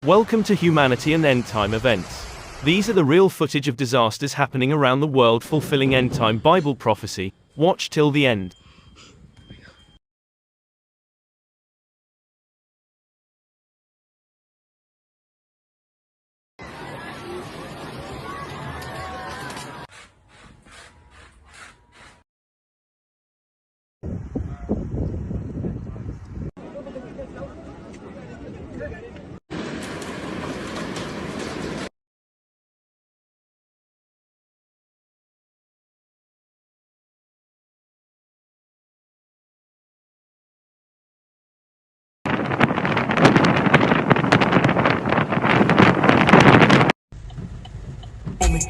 Welcome to Humanity and End Time Events. These are the real footage of disasters happening around the world fulfilling end time Bible prophecy. Watch till the end.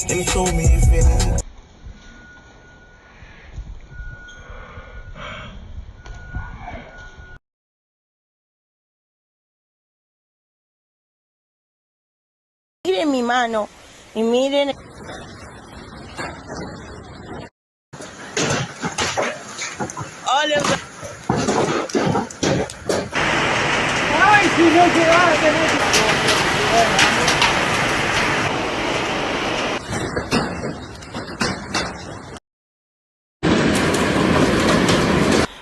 And he told me if it ain't. Miren mi mano y miren. Hola. Ay, si no se va a tener que...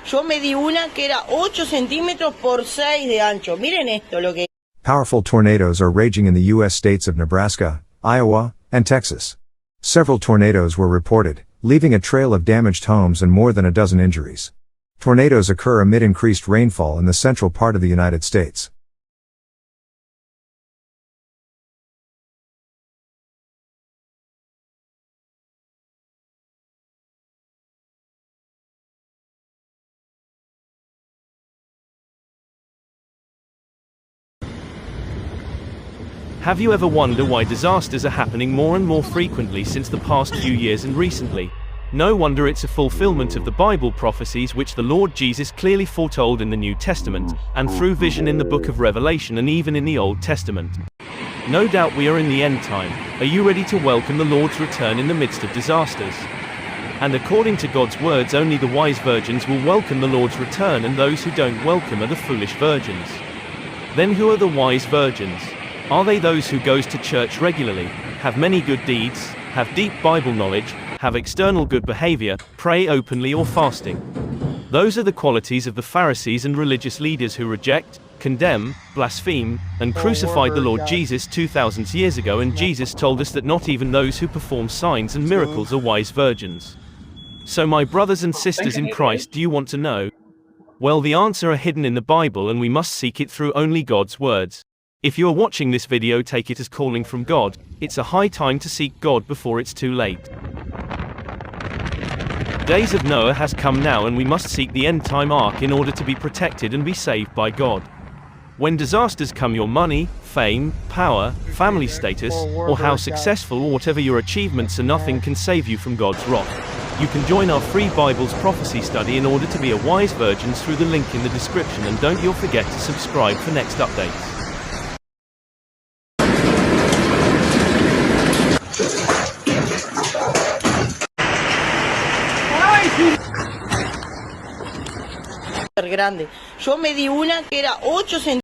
Yo me di una que era 8 centímetros por 6 de ancho. Miren esto lo que... Powerful tornadoes are raging in the U.S. states of Nebraska, Iowa, and Texas. Several tornadoes were reported, leaving a trail of damaged homes and more than a dozen injuries. Tornadoes occur amid increased rainfall in the central part of the United States. Have you ever wondered why disasters are happening more and more frequently since the past few years and recently? No wonder it's a fulfillment of the Bible prophecies which the Lord Jesus clearly foretold in the New Testament, and through vision in the book of Revelation and even in the Old Testament. No doubt we are in the end time. Are you ready to welcome the Lord's return in the midst of disasters? And according to God's words, only the wise virgins will welcome the Lord's return, and those who don't welcome are the foolish virgins. Then who are the wise virgins? Are they those who goes to church regularly, have many good deeds, have deep Bible knowledge, have external good behavior, pray openly or fasting? Those are the qualities of the Pharisees and religious leaders who reject, condemn, blaspheme, and crucified the Lord Jesus 2,000 years ago, and Jesus told us that not even those who perform signs and miracles are wise virgins. So my brothers and sisters in Christ, do you want to know? Well, the answer are hidden in the Bible, and we must seek it through only God's words. If you are watching this video, take it as calling from God. It's a high time to seek God before it's too late. Days of Noah has come now, and we must seek the end time ark in order to be protected and be saved by God. When disasters come, your money, fame, power, family status, or how successful or whatever your achievements are, nothing can save you from God's wrath. You can join our free Bible's prophecy study in order to be a wise virgin through the link in the description, and don't you forget to subscribe for next updates. Grande. Yo me di una que era 8 centímetros.